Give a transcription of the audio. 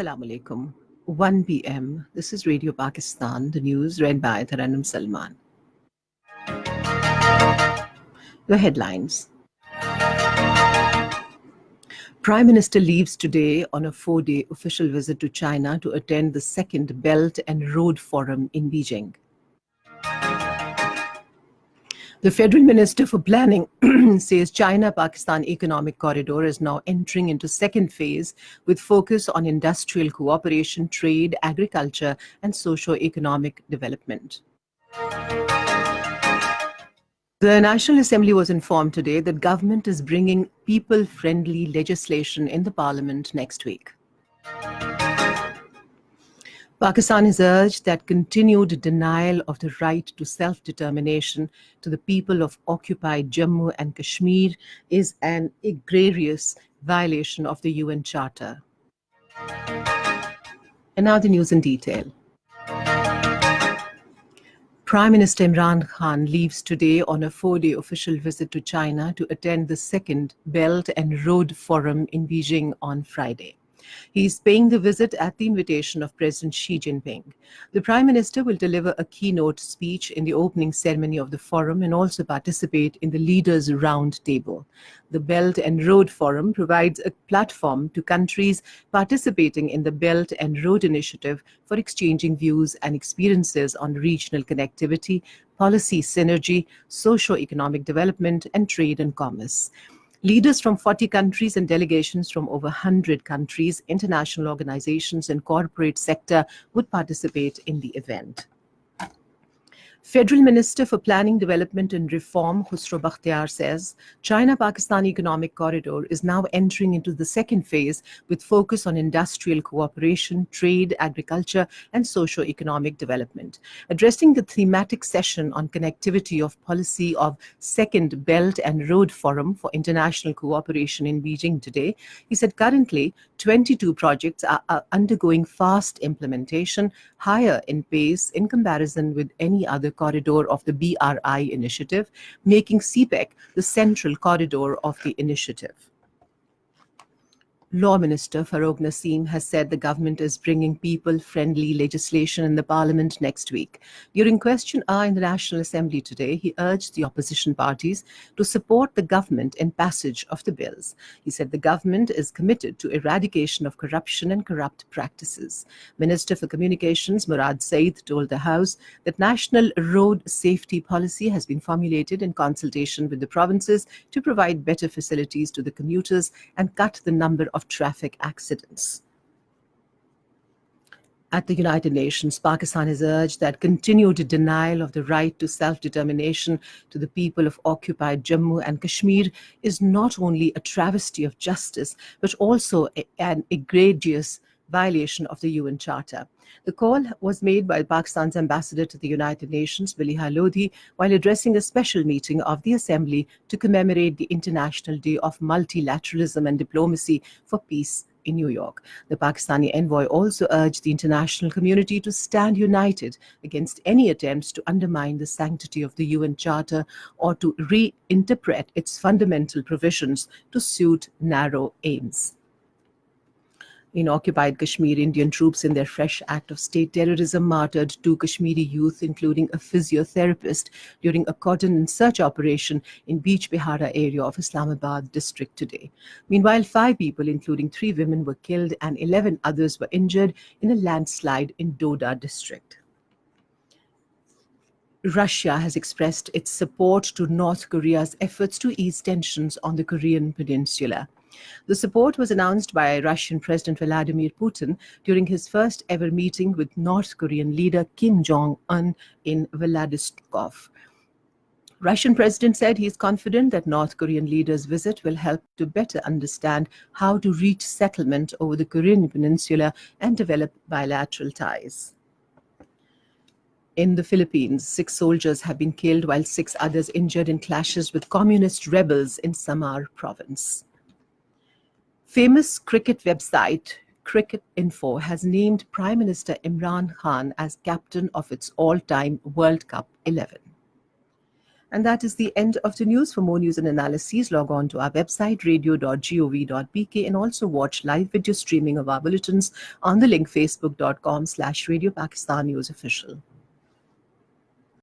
Assalamu alaikum. 1 p.m. This is Radio Pakistan, the news read by Taranum Salman. The headlines. Prime Minister leaves today on a 4-day official visit to China to attend the second Belt and Road Forum in Beijing. The Federal Minister for Planning says China-Pakistan Economic Corridor is now entering into second phase with focus on industrial cooperation, trade, agriculture, and socio-economic development. The National Assembly was informed today that government is bringing people-friendly legislation in the parliament next week. Pakistan has urged that continued denial of the right to self-determination to the people of occupied Jammu and Kashmir is an egregious violation of the UN Charter. And now the news in detail. Prime Minister Imran Khan leaves today on a 4-day official visit to China to attend the second Belt and Road Forum in Beijing on Friday. He is paying the visit at the invitation of President Xi Jinping. The Prime Minister will deliver a keynote speech in the opening ceremony of the forum and also participate in the Leaders' Round Table. The Belt and Road Forum provides a platform to countries participating in the Belt and Road Initiative for exchanging views and experiences on regional connectivity, policy synergy, socio-economic development, and trade and commerce. Leaders from 40 countries and delegations from over 100 countries, international organizations, and corporate sector would participate in the event. Federal Minister for Planning, Development and Reform, Khusro Bakhtiar, says China-Pakistan Economic Corridor is now entering into the second phase with focus on industrial cooperation, trade, agriculture, and socio-economic development. Addressing the thematic session on connectivity of policy of Second Belt and Road Forum for International Cooperation in Beijing today, he said currently 22 projects are undergoing fast implementation, higher in pace in comparison with any other corridor of the BRI initiative, making CPEC the central corridor of the initiative. Law Minister Farooq Naseem has said the government is bringing people-friendly legislation in the parliament next week. During question hour in the National Assembly today, he urged the opposition parties to support the government in passage of the bills. He said the government is committed to eradication of corruption and corrupt practices. Minister for Communications Murad Saeed told the House that national road safety policy has been formulated in consultation with the provinces to provide better facilities to the commuters and cut the number of traffic accidents. At the United Nations, Pakistan has urged that continued denial of the right to self-determination to the people of occupied Jammu and Kashmir is not only a travesty of justice, but also an egregious violation of the UN Charter. The call was made by Pakistan's ambassador to the United Nations, Biliha Lodhi, while addressing a special meeting of the Assembly to commemorate the International Day of Multilateralism and Diplomacy for Peace in New York. The Pakistani envoy also urged the international community to stand united against any attempts to undermine the sanctity of the UN Charter or to reinterpret its fundamental provisions to suit narrow aims. In occupied Kashmir, Indian troops in their fresh act of state terrorism martyred 2 Kashmiri youth, including a physiotherapist, during a cordon and search operation in Beach Bihara area of Islamabad district today. Meanwhile, 5 people, including 3 women, were killed and 11 others were injured in a landslide in Doda district. Russia has expressed its support to North Korea's efforts to ease tensions on the Korean peninsula. The support was announced by Russian President Vladimir Putin during his first ever meeting with North Korean leader Kim Jong-un in Vladivostok. Russian President said he is confident that North Korean leader's visit will help to better understand how to reach settlement over the Korean peninsula and develop bilateral ties. In the Philippines, 6 soldiers have been killed while 6 others injured in clashes with communist rebels in Samar province. Famous cricket website Cricket Info has named Prime Minister Imran Khan as captain of its all-time World Cup 11. And that is the end of the news. For more news and analyses, log on to our website, radio.gov.pk, and also watch live video streaming of our bulletins on the link facebook.com/Radio Pakistan News Official.